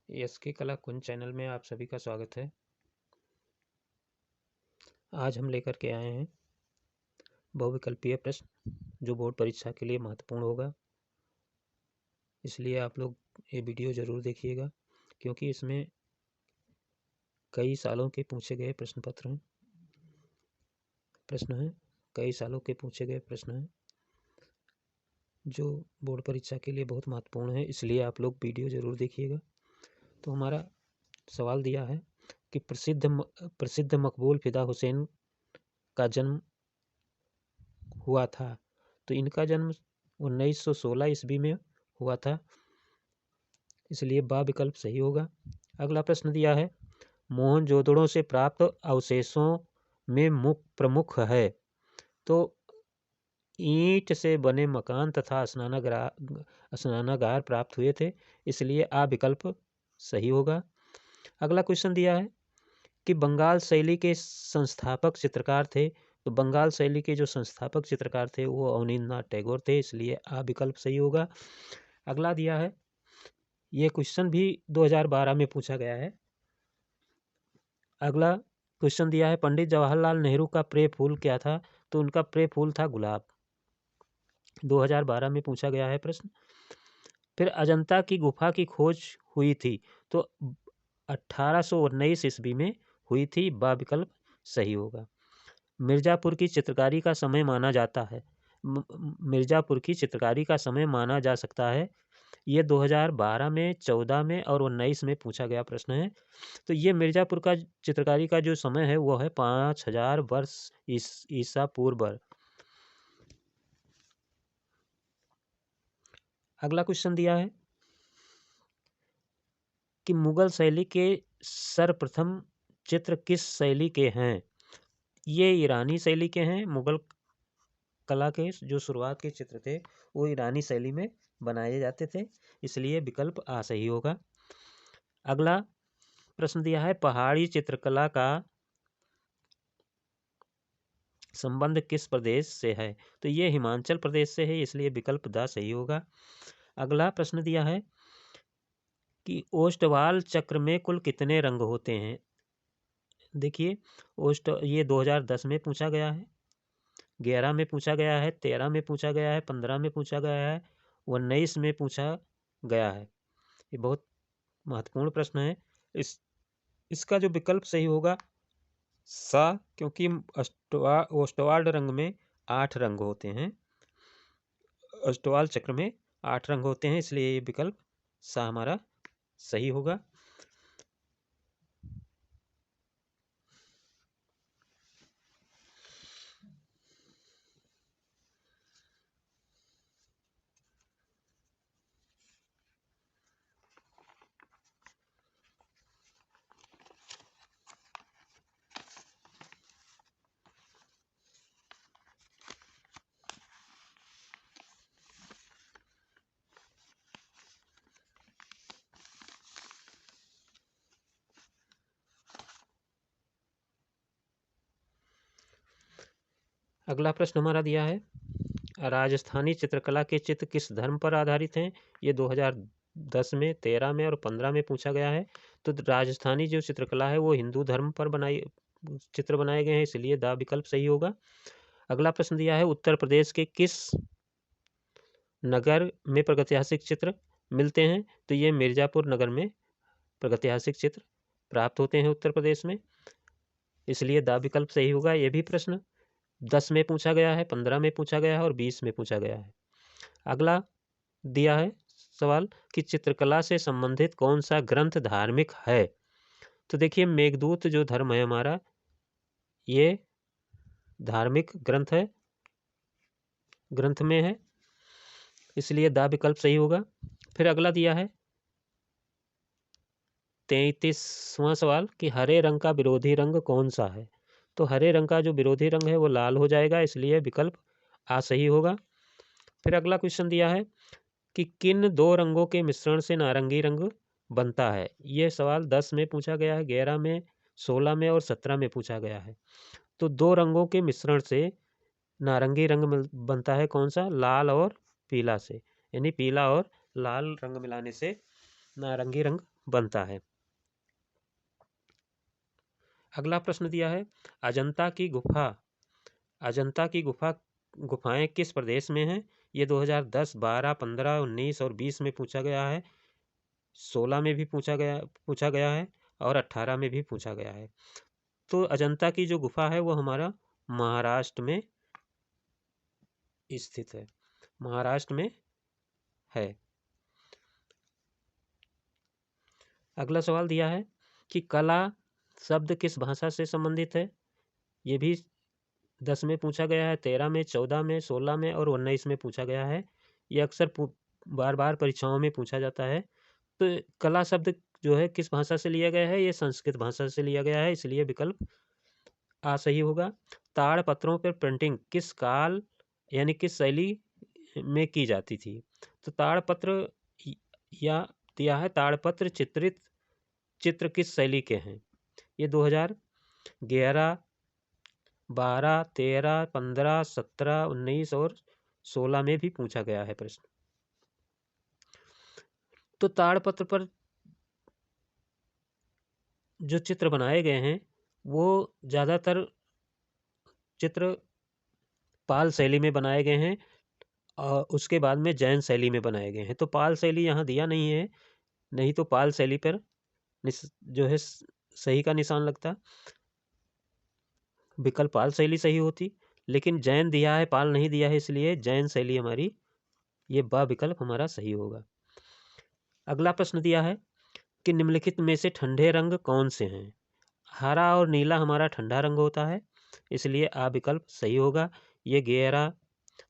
SK कला कुंज channel में आप सभी का स्वागत है। आज हम लेकर के आए हैं बहुविकल्पीय प्रश्न जो बोर्ड परीक्षा के लिए महत्वपूर्ण होगा, इसलिए आप लोग ये वीडियो ज़रूर देखिएगा क्योंकि इसमें कई सालों के पूछे गए प्रश्न हैं, कई सालों के पूछे गए प्रश्न हैं जो बोर्ड परीक्षा के लिए बहुत महत्वपूर्ण है, इसलिए आप लोग वीडियो ज़रूर देखिएगा। तो हमारा सवाल दिया है कि प्रसिद्ध मकबूल फ़िदा हुसैन का जन्म हुआ था, तो इनका जन्म 1916 ईस्वी में हुआ था, इसलिए बा विकल्प सही होगा। अगला प्रश्न दिया है मोहनजोदड़ो से प्राप्त अवशेषों में प्रमुख है, तो ईंट से बने मकान तथा स्नानागार प्राप्त हुए थे, इसलिए आ विकल्प सही होगा। अगला क्वेश्चन दिया है कि बंगाल शैली के संस्थापक चित्रकार थे, तो बंगाल शैली के जो संस्थापक चित्रकार थे वो अवनींद्रनाथ टैगोर थे, इसलिए आ विकल्प सही होगा। अगला दिया है, ये क्वेश्चन भी 2012 में पूछा गया है। अगला क्वेश्चन दिया है पंडित जवाहरलाल नेहरू का प्रिय फूल क्या था, तो उनका प्रिय फूल था गुलाब। 2012 में पूछा गया है प्रश्न। फिर अजंता की गुफा की खोज हुई थी, तो 1819 ईस्वी में हुई थी, बा विकल्प सही होगा। मिर्जापुर की चित्रकारी का समय माना जाता है, मिर्जापुर की चित्रकारी का समय माना जा सकता है, ये 2012 में, 14 में और 19 में पूछा गया प्रश्न है। तो ये मिर्जापुर का चित्रकारी का जो समय है वो है 5000 वर्ष ईसा पूर्व। अगला क्वेश्चन दिया है कि मुगल शैली के सर्वप्रथम चित्र किस शैली के हैं, ये ईरानी शैली के हैं। मुगल कला के जो शुरुआत के चित्र थे वो ईरानी शैली में बनाए जाते थे, इसलिए विकल्प आ सही होगा। अगला प्रश्न दिया है पहाड़ी चित्रकला का संबंध किस प्रदेश से है, तो ये हिमाचल प्रदेश से है, इसलिए विकल्प द सही होगा। अगला प्रश्न दिया है कि ओस्टवाल चक्र में कुल कितने रंग होते हैं। देखिए ये 2010 में पूछा गया है, 11 में पूछा गया है, 13 में पूछा गया है, 15 में पूछा गया है, 19 में पूछा गया है। ये बहुत महत्वपूर्ण प्रश्न है। इसका जो विकल्प सही होगा सा, क्योंकि ओस्टवाल रंग में 8 रंग होते हैं, ओस्टवाल चक्र में 8 रंग होते हैं, इसलिए ये विकल्प सा हमारा सही होगा। अगला प्रश्न हमारा दिया है राजस्थानी चित्रकला के चित्र किस धर्म पर आधारित हैं, ये 2010 में, 13 में और 15 में पूछा गया है। तो राजस्थानी जो चित्रकला है वो हिंदू धर्म पर चित्र बनाए गए हैं, इसलिए दा विकल्प सही होगा। अगला प्रश्न दिया है उत्तर प्रदेश के किस नगर में प्रागैतिहासिक चित्र मिलते हैं, तो ये मिर्जापुर नगर में प्रागैतिहासिक चित्र प्राप्त होते हैं उत्तर प्रदेश में, इसलिए दा विकल्प सही होगा। ये भी प्रश्न 10 में पूछा गया है, 15 में पूछा गया है और 20 में पूछा गया है। अगला दिया है सवाल कि चित्रकला से संबंधित कौन सा ग्रंथ धार्मिक है, तो देखिए मेघदूत जो धर्म है हमारा ये धार्मिक ग्रंथ में है, इसलिए दा विकल्प सही होगा। फिर अगला दिया है 33वां सवाल कि हरे रंग का विरोधी रंग कौन सा है, तो हरे रंग का जो विरोधी रंग है वो लाल हो जाएगा, इसलिए विकल्प आ सही होगा। फिर अगला क्वेश्चन दिया है कि किन दो रंगों के मिश्रण से नारंगी रंग बनता है, ये सवाल 10 में पूछा गया है, 11 में, 16 में और 17 में पूछा गया है। तो दो रंगों के मिश्रण से नारंगी रंग बनता है, कौन सा, लाल और पीला से, यानी पीला और लाल रंग मिलाने से नारंगी रंग बनता है। अगला प्रश्न दिया है, अजंता की गुफाएं किस प्रदेश में हैं? ये 2010, 12, 15, 19 और 20 में पूछा गया है, 16 में भी पूछा गया है और 18 में भी पूछा गया है। तो अजंता की जो गुफा है वो हमारा महाराष्ट्र में स्थित है, महाराष्ट्र में है। अगला सवाल दिया है कि कला शब्द किस भाषा से संबंधित है? ये भी 10 में पूछा गया है, 13 में, 14 में, 16 में और 19 में पूछा गया है। ये अक्सर बार बार परीक्षाओं में पूछा जाता है। तो कला शब्द जो है किस भाषा से लिया गया है? ये संस्कृत भाषा से लिया गया है, इसलिए विकल्प आ सही होगा। ताड़ पत्रों पर प्रिंटिंग किस काल यानी किस शैली में की जाती थी? तो ताड़पत्र या दिया है, ताड़पत्र चित्र किस शैली के हैं? ये 2011, 12, 13, 15, 17, 19 और 16 में भी पूछा गया है प्रश्न। तो ताड़पत्र पर जो चित्र बनाए गए हैं वो ज़्यादातर चित्र पाल शैली में बनाए गए हैं और उसके बाद में जैन शैली में बनाए गए हैं। तो पाल शैली यहाँ दिया नहीं है, नहीं तो पाल शैली पर जो है सही का निशान लगता, विकल्प पाल शैली सही होती। लेकिन जैन दिया है, पाल नहीं दिया है, इसलिए जैन शैली हमारी ये बा विकल्प हमारा सही होगा। अगला प्रश्न दिया है कि निम्नलिखित में से ठंडे रंग कौन से हैं? हरा और नीला हमारा ठंडा रंग होता है, इसलिए आ विकल्प सही होगा। ये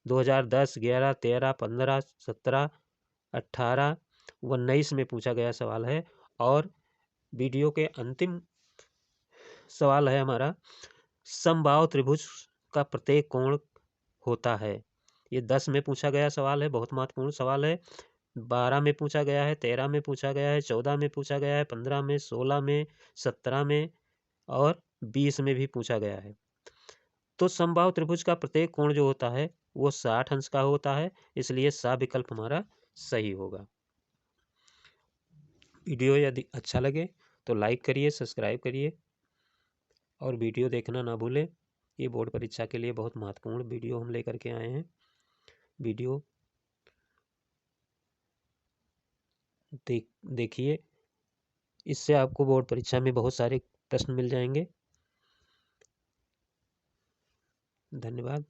2010, 11, 13, 15, 17, 18, 19 में पूछा गया सवाल है। और वीडियो के अंतिम सवाल है हमारा, समबाहु त्रिभुज का प्रत्येक कोण होता है। ये 10 में पूछा गया सवाल है, बहुत महत्वपूर्ण सवाल है। 12 में पूछा गया है, 13 में पूछा गया है, 14 में पूछा गया है, 15 में, 16 में, 17 में और 20 में भी पूछा गया है। तो समबाहु त्रिभुज का प्रत्येक कोण जो होता है वो 60 अंश का होता है, इसलिए सा विकल्प हमारा सही होगा। वीडियो यदि अच्छा लगे तो लाइक करिए, सब्सक्राइब करिए और वीडियो देखना ना भूलें। ये बोर्ड परीक्षा के लिए बहुत महत्वपूर्ण वीडियो हम लेकर के आए हैं। वीडियो देखिए, इससे आपको बोर्ड परीक्षा में बहुत सारे प्रश्न मिल जाएंगे। धन्यवाद।